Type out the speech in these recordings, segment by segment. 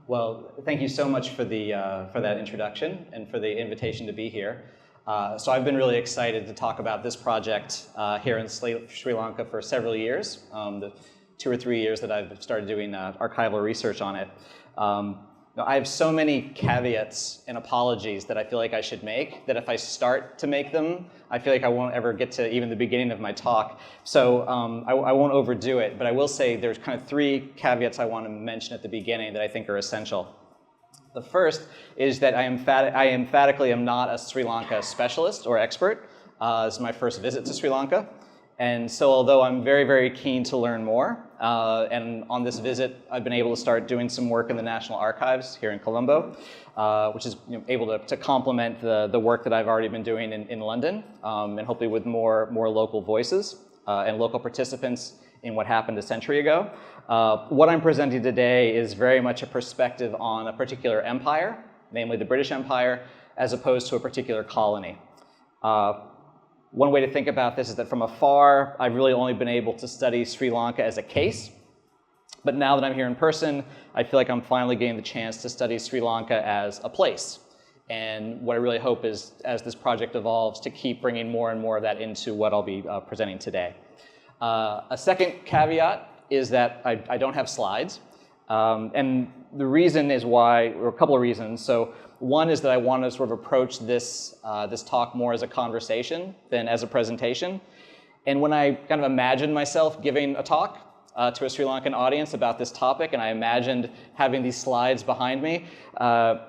Well, thank you so much for that introduction and for the invitation to be here. So I've been really excited to talk about this project here in Sri Lanka for several years, the 2 or 3 years that I've started doing archival research on it. I have so many caveats and apologies that I feel like I should make, that if I start to make them, I feel like I won't ever get to even the beginning of my talk. So I won't overdo it, but I will say there's kind of 3 caveats I want to mention at the beginning that I think are essential. The first is that I emphatically am not a Sri Lanka specialist or expert. This is my first visit to Sri Lanka. And so although I'm very, very keen to learn more, and on this visit I've been able to start doing some work in the National Archives here in Colombo, which is able to complement the work that I've already been doing in London, and hopefully with more local voices and local participants in what happened a century ago. What I'm presenting today is very much a perspective on a particular empire, namely the British Empire, as opposed to a particular colony. One way to think about this is that from afar, I've really only been able to study Sri Lanka as a case. But now that I'm here in person, I feel like I'm finally getting the chance to study Sri Lanka as a place. And what I really hope is, as this project evolves, to keep bringing more and more of that into what I'll be presenting today. A second caveat is that I don't have slides. And the reason is why, or a couple of reasons. So one is that I want to sort of approach this talk more as a conversation than as a presentation. And when I kind of imagined myself giving a talk to a Sri Lankan audience about this topic, and I imagined having these slides behind me,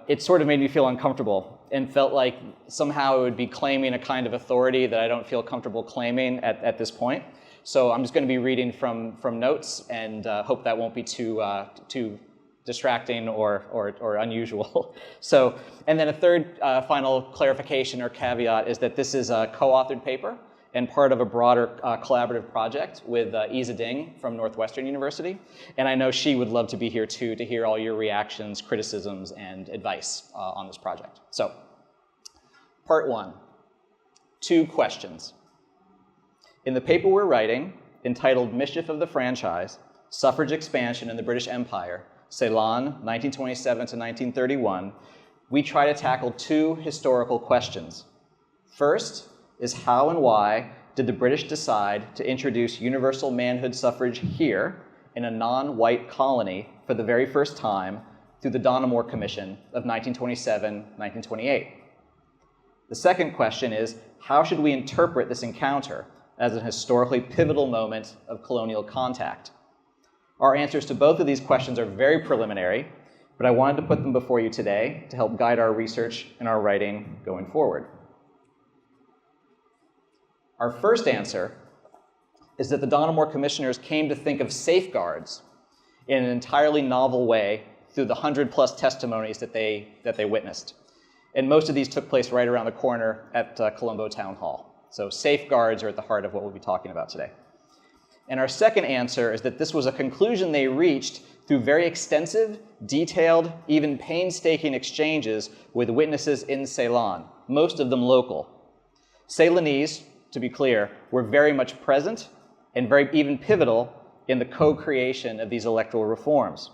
it sort of made me feel uncomfortable and felt like somehow it would be claiming a kind of authority that I don't feel comfortable claiming at this point. So I'm just going to be reading from notes, and hope that won't be too distracting or unusual. So, and then a third final clarification or caveat is that this is a co-authored paper and part of a broader collaborative project with Isa Ding from Northwestern University. And I know she would love to be here too, to hear all your reactions, criticisms, and advice on this project. So, part 1, 2 questions. In the paper we're writing, entitled Mischief of the Franchise, Suffrage Expansion in the British Empire, Ceylon, 1927 to 1931, we try to tackle 2 historical questions. First is how and why did the British decide to introduce universal manhood suffrage here in a non-white colony for the very first time through the Donoughmore Commission of 1927-1928? The second question is, how should we interpret this encounter as an historically pivotal moment of colonial contact? Our answers to both of these questions are very preliminary, but I wanted to put them before you today to help guide our research and our writing going forward. Our first answer is that the Donoughmore Commissioners came to think of safeguards in an entirely novel way through the 100+ testimonies that they witnessed. And most of these took place right around the corner at Colombo Town Hall. So safeguards are at the heart of what we'll be talking about today. And our second answer is that this was a conclusion they reached through very extensive, detailed, even painstaking exchanges with witnesses in Ceylon, most of them local. Ceylonese, to be clear, were very much present and very even pivotal in the co-creation of these electoral reforms.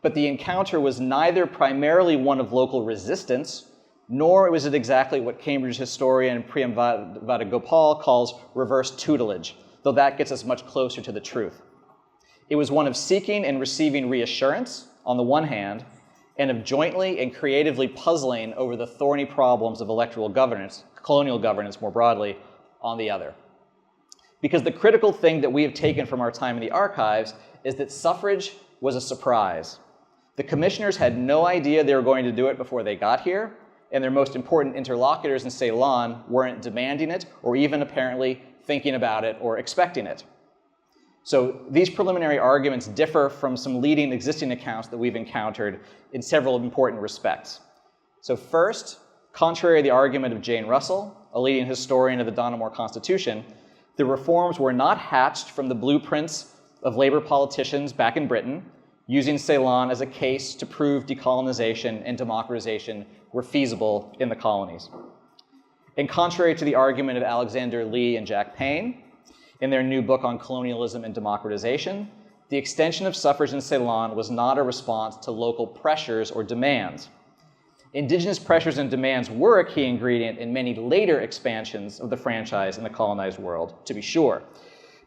But the encounter was neither primarily one of local resistance, nor was it exactly what Cambridge historian Priyam Vadagopal calls reverse tutelage, though that gets us much closer to the truth. It was one of seeking and receiving reassurance, on the one hand, and of jointly and creatively puzzling over the thorny problems of electoral governance, colonial governance more broadly, on the other. Because the critical thing that we have taken from our time in the archives is that suffrage was a surprise. The commissioners had no idea they were going to do it before they got here, and their most important interlocutors in Ceylon weren't demanding it or even apparently thinking about it or expecting it. So these preliminary arguments differ from some leading existing accounts that we've encountered in several important respects. So first, contrary to the argument of Jane Russell, a leading historian of the Donoughmore Constitution, the reforms were not hatched from the blueprints of labor politicians back in Britain, using Ceylon as a case to prove decolonization and democratization were feasible in the colonies. And contrary to the argument of Alexander Lee and Jack Payne, in their new book on colonialism and democratization, the extension of suffrage in Ceylon was not a response to local pressures or demands. Indigenous pressures and demands were a key ingredient in many later expansions of the franchise in the colonized world, to be sure,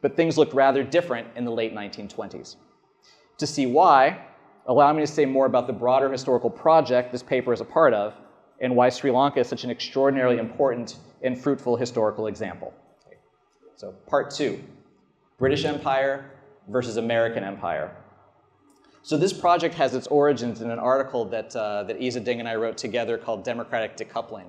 but things looked rather different in the late 1920s. To see why, allow me to say more about the broader historical project this paper is a part of, and why Sri Lanka is such an extraordinarily important and fruitful historical example. So, part 2, British Empire versus American Empire. So this project has its origins in an article that Isa Ding and I wrote together called Democratic Decoupling.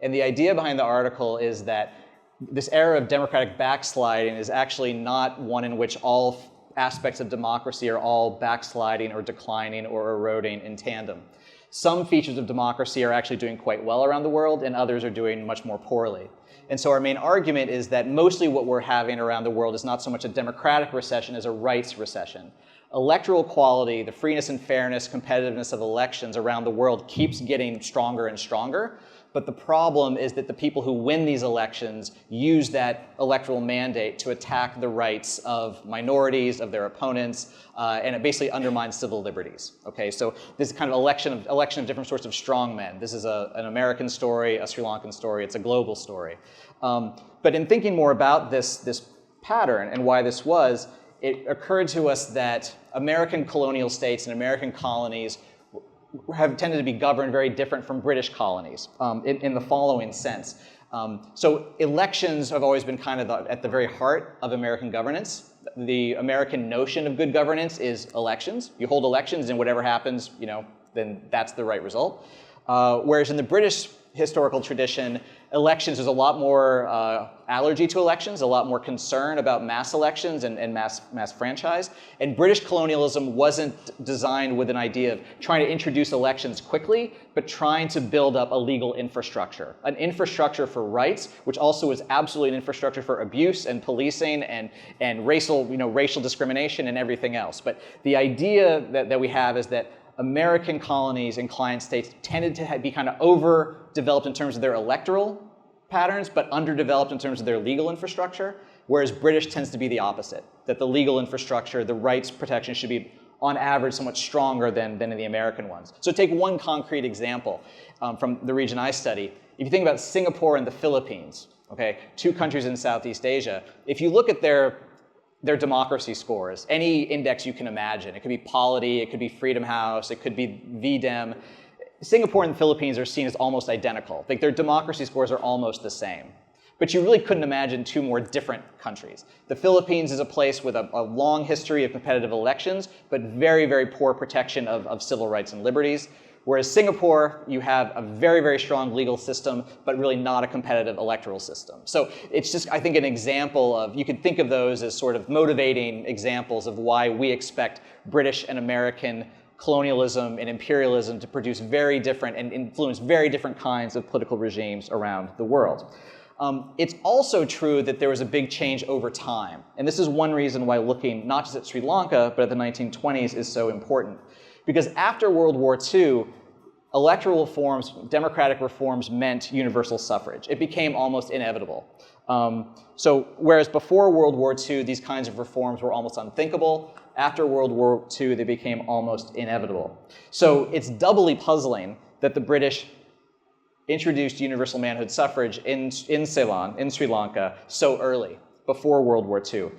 And the idea behind the article is that this era of democratic backsliding is actually not one in which all aspects of democracy are all backsliding or declining or eroding in tandem. Some features of democracy are actually doing quite well around the world, and others are doing much more poorly. And so our main argument is that mostly what we're having around the world is not so much a democratic recession as a rights recession. Electoral quality, the freeness and fairness, competitiveness of elections around the world keeps getting stronger and stronger. But the problem is that the people who win these elections use that electoral mandate to attack the rights of minorities, of their opponents, and it basically undermines civil liberties. Okay, so this kind of election of different sorts of strongmen. This is an American story, a Sri Lankan story. It's a global story. But in thinking more about this pattern and why this was, it occurred to us that American colonial states and American colonies have tended to be governed very different from British colonies in the following sense. So elections have always been kind of at the very heart of American governance. The American notion of good governance is elections. You hold elections and whatever happens, then that's the right result. Whereas in the British historical tradition, elections, there's a lot more allergy to elections, a lot more concern about mass elections and mass franchise. And British colonialism wasn't designed with an idea of trying to introduce elections quickly, but trying to build up a legal infrastructure. An infrastructure for rights, which also is absolutely an infrastructure for abuse and policing and racial discrimination and everything else. But the idea that we have is that American colonies and client states tended to be kind of overdeveloped in terms of their electoral patterns, but underdeveloped in terms of their legal infrastructure, whereas British tends to be the opposite, that the legal infrastructure, the rights protection should be, on average, somewhat stronger than in the American ones. So take one concrete example from the region I study. If you think about Singapore and the Philippines, okay, 2 countries in Southeast Asia, if you look at their democracy scores, any index you can imagine. It could be Polity, it could be Freedom House, it could be VDEM. Singapore and the Philippines are seen as almost identical. Like their democracy scores are almost the same. But you really couldn't imagine 2 more different countries. The Philippines is a place with a long history of competitive elections, but very, very poor protection of civil rights and liberties. Whereas Singapore, you have a very, very strong legal system, but really not a competitive electoral system. So it's just, I think, an example of, you could think of those as sort of motivating examples of why we expect British and American colonialism and imperialism to produce very different and influence very different kinds of political regimes around the world. It's also true that there was a big change over time. And this is one reason why looking not just at Sri Lanka, but at the 1920s is so important. Because after World War II, electoral reforms, democratic reforms meant universal suffrage. It became almost inevitable. So whereas before World War II, these kinds of reforms were almost unthinkable, after World War II, they became almost inevitable. So it's doubly puzzling that the British introduced universal manhood suffrage in Ceylon, in Sri Lanka, so early, before World War II.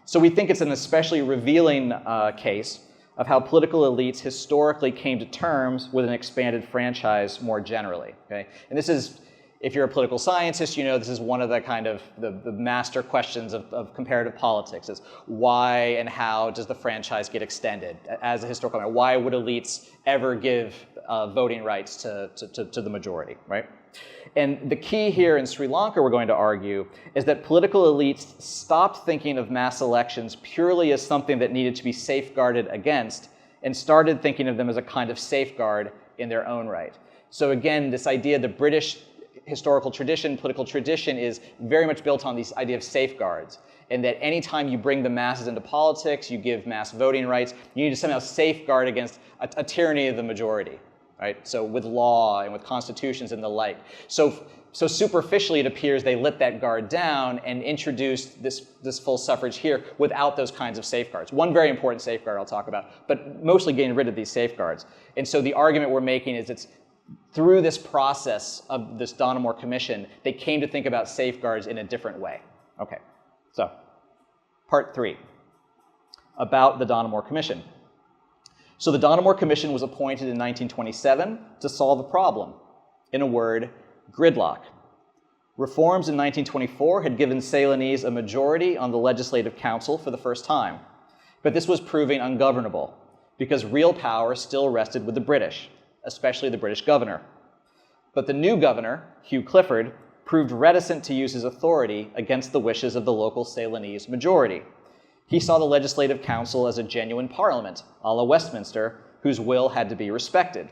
So we think it's an especially revealing case of how political elites historically came to terms with an expanded franchise more generally. Okay? And this is, if you're a political scientist, you know this is one of the kind of the master questions of comparative politics, is why and how does the franchise get extended as a historical matter? Why would elites ever give voting rights to the majority, right? And the key here in Sri Lanka, we're going to argue, is that political elites stopped thinking of mass elections purely as something that needed to be safeguarded against and started thinking of them as a kind of safeguard in their own right. So again, this idea, the British historical tradition, political tradition, is very much built on this idea of safeguards, and that anytime you bring the masses into politics, you give mass voting rights, you need to somehow safeguard against a tyranny of the majority. Right? So with law and with constitutions and the like. So So superficially, it appears they let that guard down and introduced this full suffrage here without those kinds of safeguards. One very important safeguard I'll talk about, but mostly getting rid of these safeguards. And so the argument we're making is it's through this process of this Donoughmore Commission, they came to think about safeguards in a different way. Okay, so part 3, about the Donoughmore Commission. So the Donoughmore Commission was appointed in 1927 to solve a problem. In a word, gridlock. Reforms in 1924 had given Ceylonese a majority on the Legislative Council for the first time. But this was proving ungovernable because real power still rested with the British, especially the British governor. But the new governor, Hugh Clifford, proved reticent to use his authority against the wishes of the local Ceylonese majority. He saw the Legislative Council as a genuine parliament, a la Westminster, whose will had to be respected.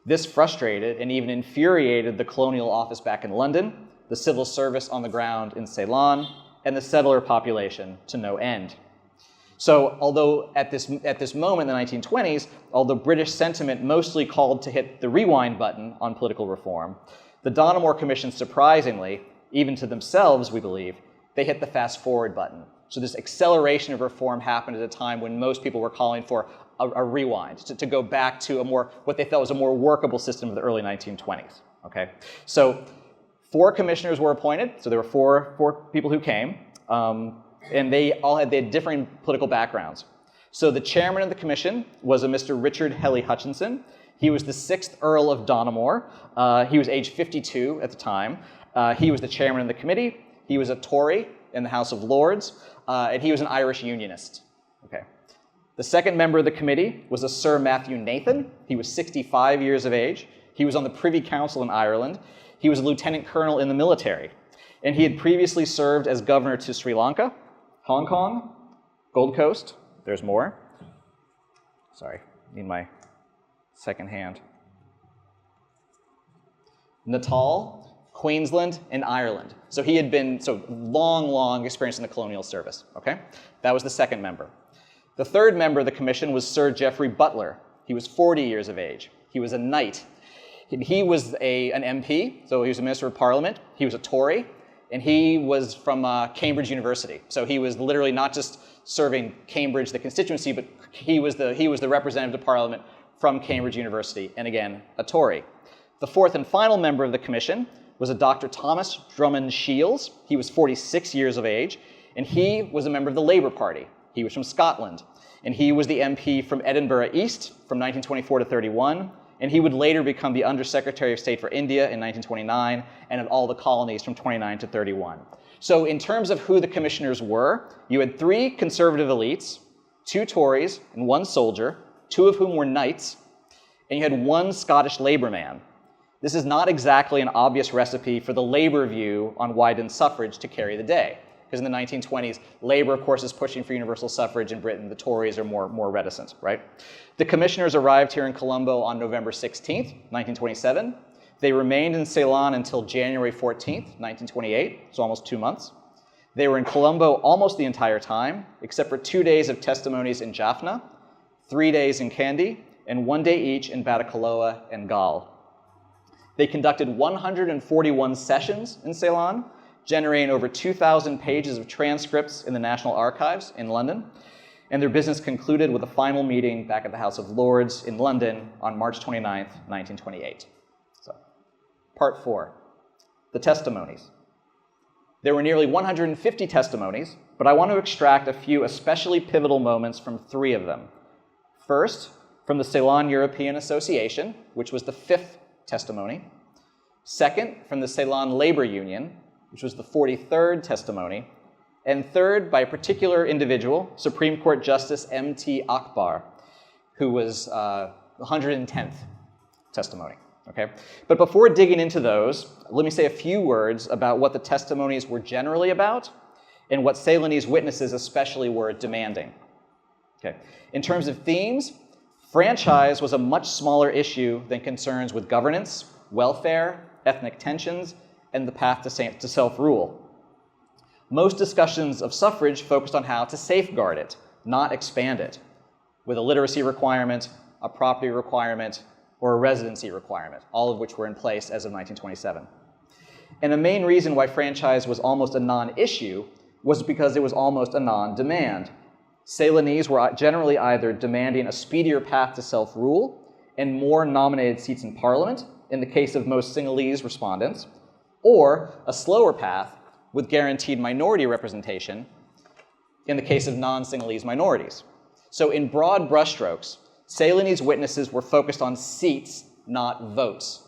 This frustrated and even infuriated the colonial office back in London, the civil service on the ground in Ceylon, and the settler population to no end. So although at this moment in the 1920s, although British sentiment mostly called to hit the rewind button on political reform, the Donoughmore Commission, surprisingly, even to themselves, we believe, they hit the fast forward button. So this acceleration of reform happened at a time when most people were calling for a rewind, to go back to what they felt was a more workable system of the early 1920s. Okay, so 4 commissioners were appointed. So there were four people who came, and they had differing political backgrounds. So the chairman of the commission was a Mr. Richard Helly Hutchinson. He was the 6th Earl of Donoughmore. He was age 52 at the time. He was the chairman of the committee. He was a Tory in the House of Lords, and he was an Irish Unionist. Okay. The second member of the committee was a Sir Matthew Nathan. He was 65 years of age. He was on the Privy Council in Ireland. He was a lieutenant colonel in the military. And he had previously served as governor to Sri Lanka, Hong Kong, Gold Coast. There's more. Sorry, need my second hand. Natal, Queensland, and Ireland. So he had been long experience in the colonial service. Okay, that was the second member. The third member of the commission was Sir Geoffrey Butler. He was 40 years of age. He was a knight. He was an MP, so he was a Minister of Parliament. He was a Tory, and he was from Cambridge University. So he was literally not just serving Cambridge, the constituency, but he was the representative to Parliament from Cambridge University, and again, a Tory. The fourth and final member of the commission was a Dr. Thomas Drummond Shields. He was 46 years of age, and he was a member of the Labour Party. He was from Scotland, and he was the MP from Edinburgh East from 1924 to 31, and he would later become the Undersecretary of State for India in 1929 and of all the colonies from 29 to 31. So in terms of who the commissioners were, you had 3 conservative elites, 2 Tories, and 1 soldier, 2 of whom were knights, and you had 1 Scottish Labour man. This is not exactly an obvious recipe for the Labour view on Wyden's suffrage to carry the day. Because in the 1920s, Labour, of course, is pushing for universal suffrage in Britain. The Tories are more reticent, right? The commissioners arrived here in Colombo on November 16th, 1927. They remained in Ceylon until January 14th, 1928, so almost 2 months. They were in Colombo almost the entire time, except for 2 days of testimonies in Jaffna, 3 days in Kandy, and 1 day each in Batticaloa and Galle. They conducted 141 sessions in Ceylon, generating over 2,000 pages of transcripts in the National Archives in London, and their business concluded with a final meeting back at the House of Lords in London on March 29th, 1928. So, part 4, the testimonies. There were nearly 150 testimonies, but I want to extract a few especially pivotal moments from 3 of them. First, from the Ceylon European Association, which was the 5th testimony. Second, from the Ceylon Labor Union, which was the 43rd testimony, and third, by a particular individual, Supreme Court Justice M.T. Akbar, who was the 110th testimony. Okay? But before digging into those, let me say a few words about what the testimonies were generally about and what Ceylonese witnesses especially were demanding. Okay? In terms of themes, franchise was a much smaller issue than concerns with governance, welfare, ethnic tensions, and the path to self-rule. Most discussions of suffrage focused on how to safeguard it, not expand it, with a literacy requirement, a property requirement, or a residency requirement, all of which were in place as of 1927. And a main reason why franchise was almost a non-issue was because it was almost a non-demand. Ceylonese were generally either demanding a speedier path to self-rule and more nominated seats in parliament, in the case of most Sinhalese respondents, or a slower path with guaranteed minority representation in the case of non-Sinhalese minorities. So in broad brushstrokes, Ceylonese witnesses were focused on seats, not votes.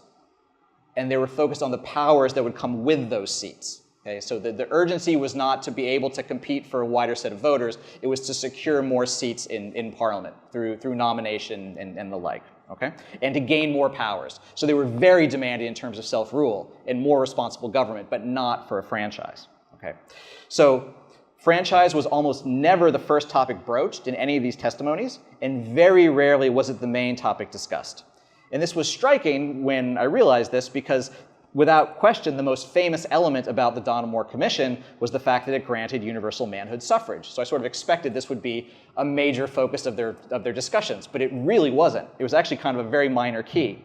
And they were focused on the powers that would come with those seats. Okay, so the urgency was not to be able to compete for a wider set of voters, it was to secure more seats in parliament through nomination and the like, okay? And to gain more powers. So they were very demanding in terms of self-rule and more responsible government, but not for a franchise, okay? So franchise was almost never the first topic broached in any of these testimonies, and very rarely was it the main topic discussed. And this was striking when I realized this because without question, the most famous element about the Donoughmore Commission was the fact that it granted universal manhood suffrage. So I sort of expected this would be a major focus of their discussions, but it really wasn't. It was actually kind of a very minor key.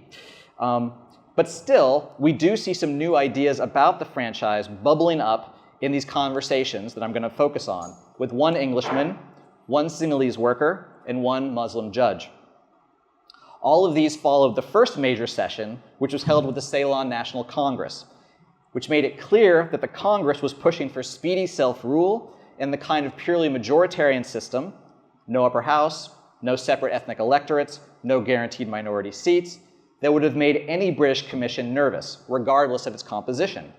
But still, we do see some new ideas about the franchise bubbling up in these conversations that I'm going to focus on with one Englishman, one Sinhalese worker, and one Muslim judge. All of these followed the first major session, which was held with the Ceylon National Congress, which made it clear that the Congress was pushing for speedy self-rule and the kind of purely majoritarian system, no upper house, no separate ethnic electorates, no guaranteed minority seats, that would have made any British commission nervous, regardless of its composition.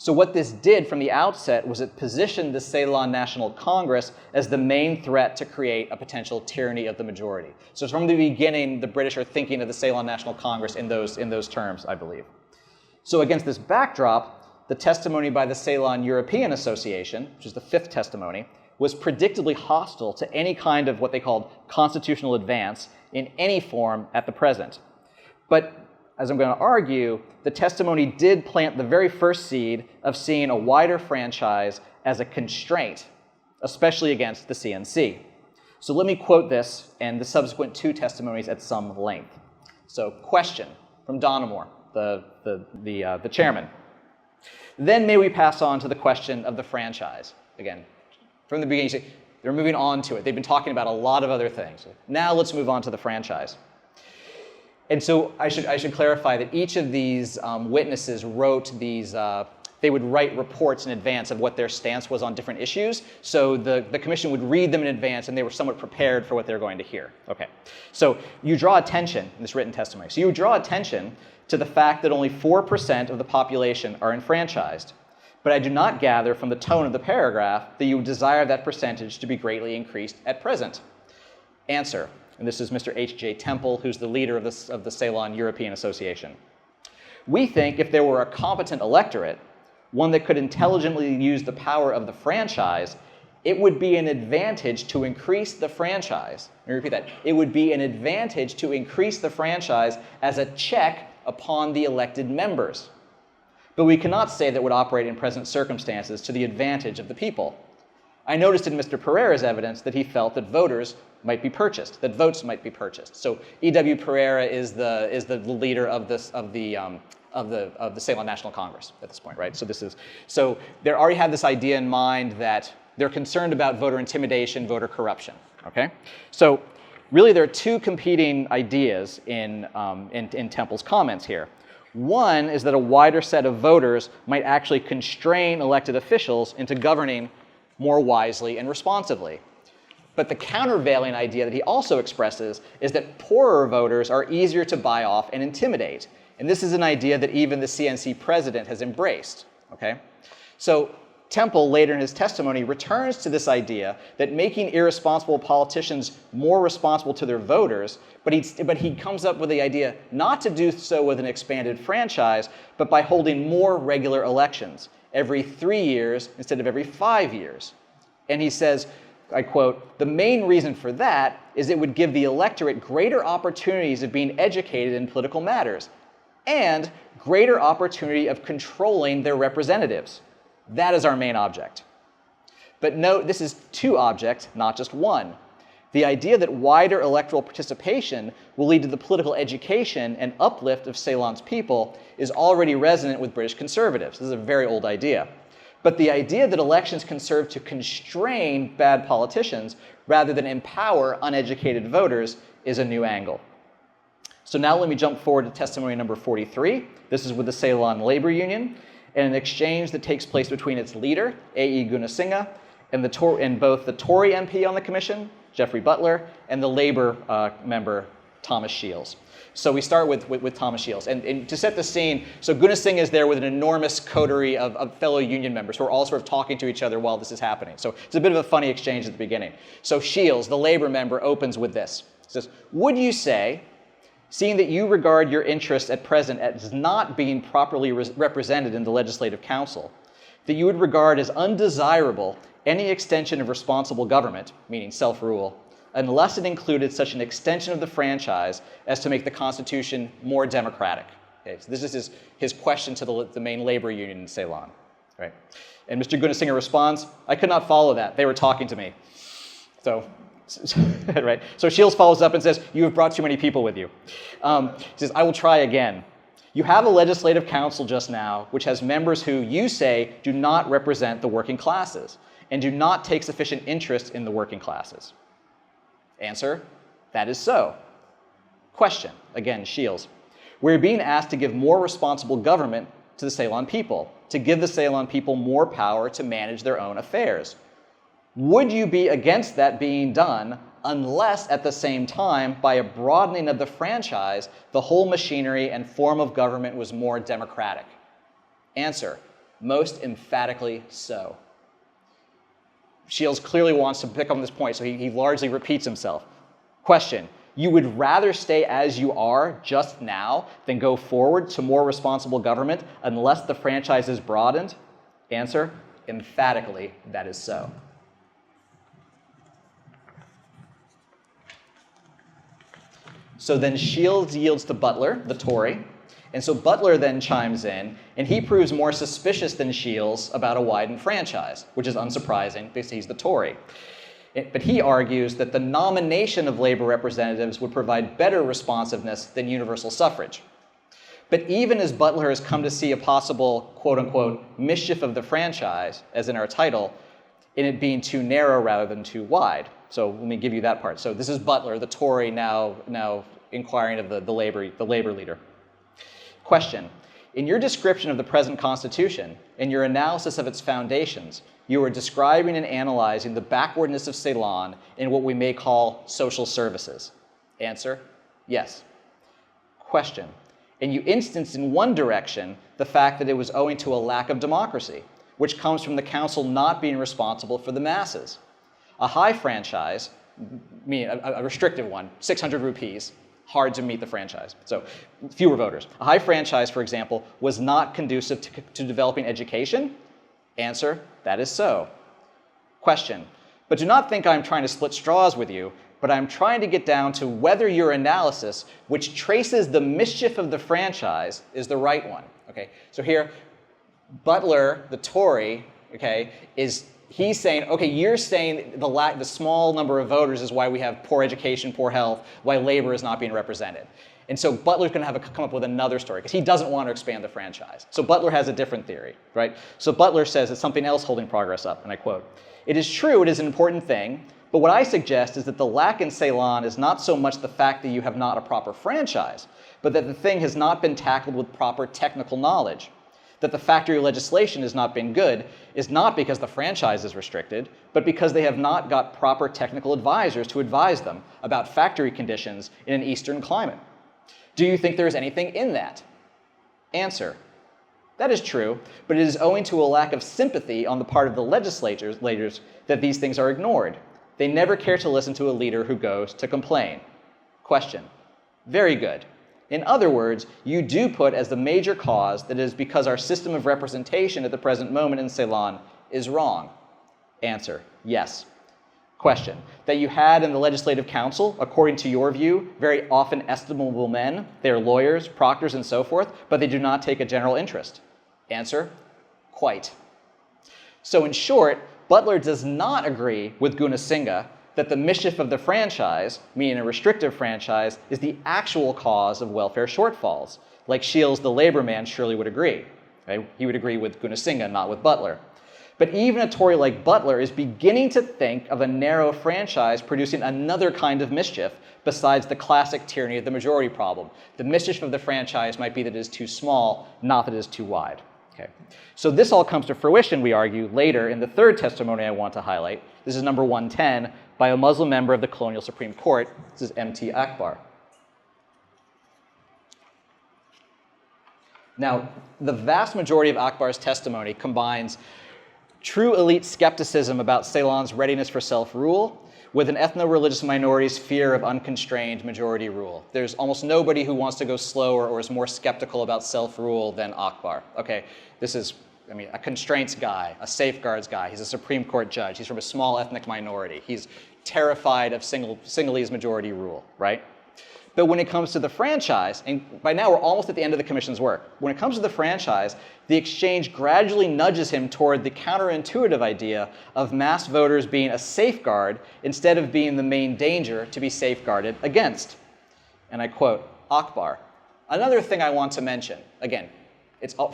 So what this did from the outset was it positioned the Ceylon National Congress as the main threat to create a potential tyranny of the majority. So from the beginning, the British are thinking of the Ceylon National Congress in those terms, I believe. So against this backdrop, the testimony by the Ceylon European Association, which is the fifth testimony, was predictably hostile to any kind of what they called constitutional advance in any form at the present. But as I'm going to argue, the testimony did plant the very first seed of seeing a wider franchise as a constraint, especially against the CNC. So let me quote this and the subsequent two testimonies at some length. So question from Donoughmore, the chairman. Then may we pass on to the question of the franchise. Again, from the beginning, you see, they're moving on to it. They've been talking about a lot of other things. Now let's move on to the franchise. And so I should clarify that each of these witnesses wrote these, they would write reports in advance of what their stance was on different issues. So the commission would read them in advance and they were somewhat prepared for what they're going to hear. Okay, so you draw attention in this written testimony. So you draw attention to the fact that only 4% of the population are enfranchised. But I do not gather from the tone of the paragraph that you would desire that percentage to be greatly increased at present. Answer. And this is Mr. H.J. Temple, who's the leader of the Ceylon European Association. We think if there were a competent electorate, one that could intelligently use the power of the franchise, it would be an advantage to increase the franchise. Let me repeat that. It would be an advantage to increase the franchise as a check upon the elected members. But we cannot say that would operate in present circumstances to the advantage of the people. I noticed in Mr. Pereira's evidence that he felt that voters might be purchased, that votes might be purchased. So E.W. Pereira is the leader of the Ceylon National Congress at this point, right? So they already have this idea in mind that they're concerned about voter intimidation, voter corruption. Okay, so really there are two competing ideas in Temple's comments here. One is that a wider set of voters might actually constrain elected officials into governing more wisely and responsively. But the countervailing idea that he also expresses is that poorer voters are easier to buy off and intimidate. And this is an idea that even the CNC president has embraced. Okay? So Temple, later in his testimony, returns to this idea that making irresponsible politicians more responsible to their voters, but he comes up with the idea not to do so with an expanded franchise, but by holding more regular elections, every 3 years instead of every 5 years. And he says, I quote, "The main reason for that is it would give the electorate greater opportunities of being educated in political matters and greater opportunity of controlling their representatives. That is our main object." But note, this is two objects, not just one. The idea that wider electoral participation will lead to the political education and uplift of Ceylon's people is already resonant with British conservatives. This is a very old idea. But the idea that elections can serve to constrain bad politicians rather than empower uneducated voters is a new angle. So now let me jump forward to testimony number 43. This is with the Ceylon Labor Union and an exchange that takes place between its leader, A.E. Gunasinghe, and both the Tory MP on the commission, Geoffrey Butler, and the Labour member, Thomas Shields. So we start with Thomas Shields. And to set the scene, so Gunasinghe is there with an enormous coterie of fellow union members who are all sort of talking to each other while this is happening. So it's a bit of a funny exchange at the beginning. So Shields, the Labour member, opens with this. He says, "Would you say, seeing that you regard your interests at present as not being properly represented in the Legislative Council, that you would regard as undesirable any extension of responsible government, meaning self-rule, unless it included such an extension of the franchise as to make the Constitution more democratic?" Okay, so this is his question to the main labor union in Ceylon. Right? And Mr. Gunasinghe responds, "I could not follow that. They were talking to me." So, right? So Shields follows up and says, "You have brought too many people with you." He says, "I will try again. You have a legislative council just now, which has members who you say do not represent the working classes and do not take sufficient interest in the working classes." Answer, that is so. Question, again, Shields. "We're being asked to give more responsible government to the Ceylon people, to give the Ceylon people more power to manage their own affairs. Would you be against that being done unless at the same time, by a broadening of the franchise, the whole machinery and form of government was more democratic?" Answer, most emphatically so. Shields clearly wants to pick up on this point, so he largely repeats himself. Question, you would rather stay as you are just now than go forward to more responsible government unless the franchise is broadened? Answer, emphatically, that is so. So then Shields yields to Butler, the Tory, and so Butler then chimes in, and he proves more suspicious than Shields about a widened franchise, which is unsurprising because he's the Tory. But he argues that the nomination of labor representatives would provide better responsiveness than universal suffrage. But even as Butler has come to see a possible, quote-unquote, mischief of the franchise, as in our title, in it being too narrow rather than too wide. So let me give you that part. So this is Butler, the Tory, now inquiring of the labor leader. Question, in your description of the present Constitution and your analysis of its foundations, you are describing and analyzing the backwardness of Ceylon in what we may call social services. Answer, yes. Question, and you instance in one direction the fact that it was owing to a lack of democracy, which comes from the council not being responsible for the masses. A high franchise, meaning a restrictive one, 600 rupees, hard to meet the franchise. So fewer voters. A high franchise, for example, was not conducive to developing education? Answer, that is so. Question, but do not think I'm trying to split straws with you, but I'm trying to get down to whether your analysis, which traces the mischief of the franchise, is the right one. Okay, so here, Butler, the Tory, okay, he's saying, okay, you're saying the small number of voters is why we have poor education, poor health, why labor is not being represented. And so Butler's going to have to come up with another story because he doesn't want to expand the franchise. So Butler has a different theory, right? So Butler says it's something else holding progress up, and I quote, "It is true it is an important thing, but what I suggest is that the lack in Ceylon is not so much the fact that you have not a proper franchise, but that the thing has not been tackled with proper technical knowledge. That the factory legislation has not been good is not because the franchise is restricted, but because they have not got proper technical advisors to advise them about factory conditions in an Eastern climate. Do you think there is anything in that?" Answer, that is true, but it is owing to a lack of sympathy on the part of the legislators that these things are ignored. They never care to listen to a leader who goes to complain. Question, very good. In other words, you do put as the major cause that it is because our system of representation at the present moment in Ceylon is wrong. Answer, yes. Question, that you had in the Legislative Council, according to your view, very often estimable men, they are lawyers, proctors, and so forth, but they do not take a general interest. Answer, quite. So in short, Butler does not agree with Gunasinghe that the mischief of the franchise, meaning a restrictive franchise, is the actual cause of welfare shortfalls. Like Shields, the labor man, surely would agree. Okay? He would agree with Gunasinga, not with Butler. But even a Tory like Butler is beginning to think of a narrow franchise producing another kind of mischief besides the classic tyranny of the majority problem. The mischief of the franchise might be that it is too small, not that it is too wide. Okay. So this all comes to fruition, we argue, later in the third testimony I want to highlight. This is number 110 by a Muslim member of the colonial Supreme Court. This is M.T. Akbar. Now, the vast majority of Akbar's testimony combines true elite skepticism about Ceylon's readiness for self-rule with an ethno-religious minority's fear of unconstrained majority rule. There's almost nobody who wants to go slower or is more skeptical about self-rule than Akbar. Okay, this is, a constraints guy, a safeguards guy. He's a Supreme Court judge. He's from a small ethnic minority. He's terrified of Sinhalese majority rule, right? But when it comes to the franchise, and by now we're almost at the end of the commission's work, when it comes to the franchise, the exchange gradually nudges him toward the counterintuitive idea of mass voters being a safeguard instead of being the main danger to be safeguarded against. And I quote, Akbar, another thing I want to mention, again,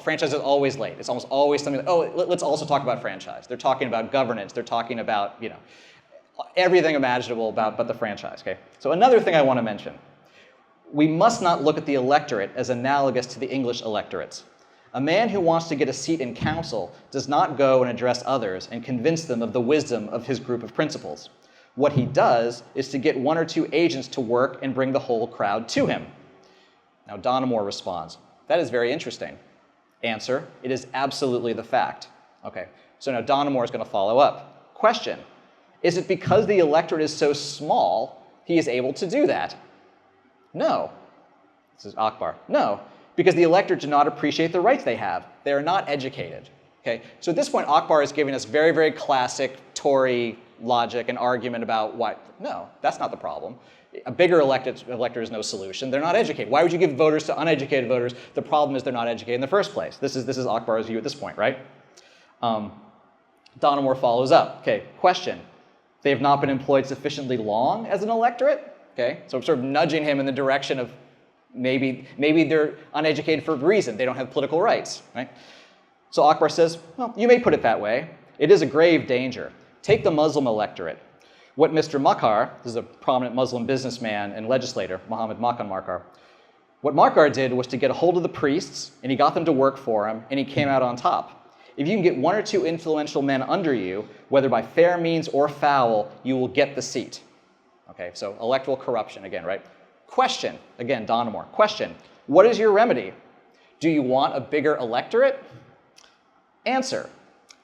franchise is always late. It's almost always something like, let's also talk about franchise. They're talking about governance. They're talking about, everything imaginable about but the franchise, okay? So another thing I want to mention. We must not look at the electorate as analogous to the English electorates. A man who wants to get a seat in council does not go and address others and convince them of the wisdom of his group of principles. What he does is to get one or two agents to work and bring the whole crowd to him. Now, Donoughmore responds, that is very interesting. Answer, it is absolutely the fact. Okay, so now Donoughmore is going to follow up. Question, is it because the electorate is so small he is able to do that? No. This is Akbar. No, because the electorate do not appreciate the rights they have. They are not educated. Okay? So at this point, Akbar is giving us very, very classic Tory logic and argument about why. No, that's not the problem. A bigger elector is no solution. They're not educated. Why would you give voters to uneducated voters? The problem is they're not educated in the first place. This is Akbar's view at this point, right? Donoughmore follows up. Okay, question. They have not been employed sufficiently long as an electorate? Okay, so I'm sort of nudging him in the direction of maybe they're uneducated for a reason. They don't have political rights, right? So Akbar says, well, you may put it that way. It is a grave danger. Take the Muslim electorate. What Mr. Makar, this is a prominent Muslim businessman and legislator, Muhammad Makan Markar, what Markar did was to get a hold of the priests, and he got them to work for him, and he came out on top. If you can get one or two influential men under you, whether by fair means or foul, you will get the seat. Okay, so electoral corruption again, right? Question, again, Donoughmore, question, what is your remedy? Do you want a bigger electorate? Answer,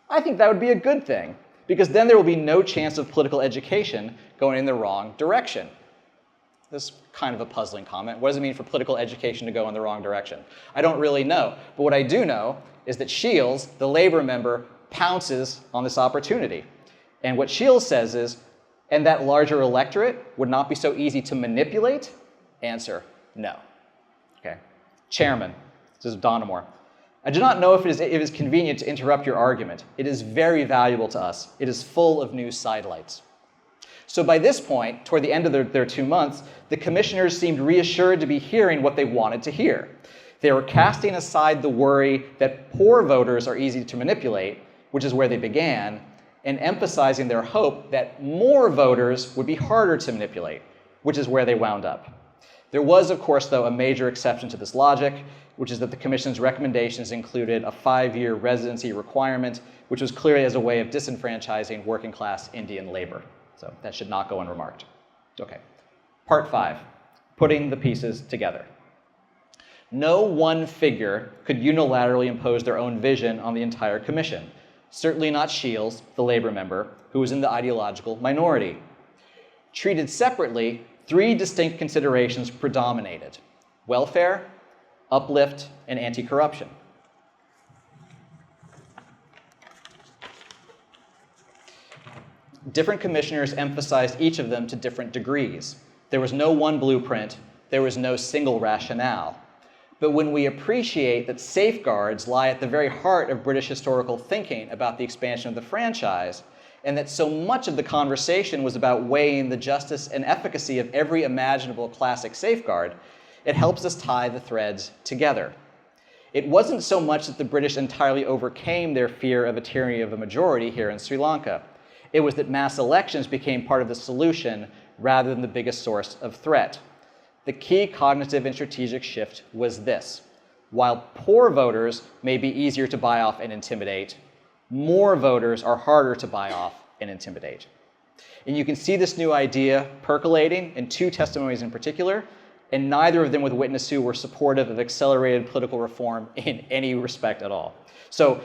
I think that would be a good thing, because then there will be no chance of political education going in the wrong direction. This is kind of a puzzling comment. What does it mean for political education to go in the wrong direction? I don't really know, but what I do know is that Shields, the labor member, pounces on this opportunity. And what Shields says is, and that larger electorate would not be so easy to manipulate? Answer, no. Okay. Chairman, this is Donoughmore. I do not know if it is convenient to interrupt your argument. It is very valuable to us. It is full of new sidelights. So by this point, toward the end of their 2 months, the commissioners seemed reassured to be hearing what they wanted to hear. They were casting aside the worry that poor voters are easy to manipulate, which is where they began, and emphasizing their hope that more voters would be harder to manipulate, which is where they wound up. There was, of course, though, a major exception to this logic, which is that the Commission's recommendations included a 5-year residency requirement, which was clearly as a way of disenfranchising working-class Indian labor. So that should not go unremarked. Okay, part 5, putting the pieces together. No one figure could unilaterally impose their own vision on the entire Commission. Certainly not Shields, the labor member, who was in the ideological minority. Treated separately, 3 distinct considerations predominated: welfare, uplift, and anti-corruption. Different commissioners emphasized each of them to different degrees. There was no one blueprint, there was no single rationale. But when we appreciate that safeguards lie at the very heart of British historical thinking about the expansion of the franchise, and that so much of the conversation was about weighing the justice and efficacy of every imaginable classic safeguard, it helps us tie the threads together. It wasn't so much that the British entirely overcame their fear of a tyranny of a majority here in Sri Lanka. It was that mass elections became part of the solution rather than the biggest source of threat. The key cognitive and strategic shift was this. While poor voters may be easier to buy off and intimidate, more voters are harder to buy off and intimidate. And you can see this new idea percolating in two testimonies in particular, and neither of them with witnesses who were supportive of accelerated political reform in any respect at all. So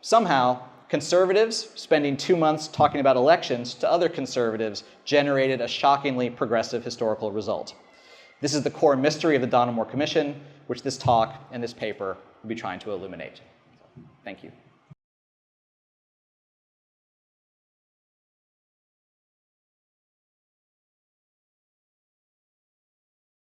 somehow, conservatives spending 2 months talking about elections to other conservatives generated a shockingly progressive historical result. This is the core mystery of the Donoughmore Commission, which this talk and this paper will be trying to illuminate. Thank you.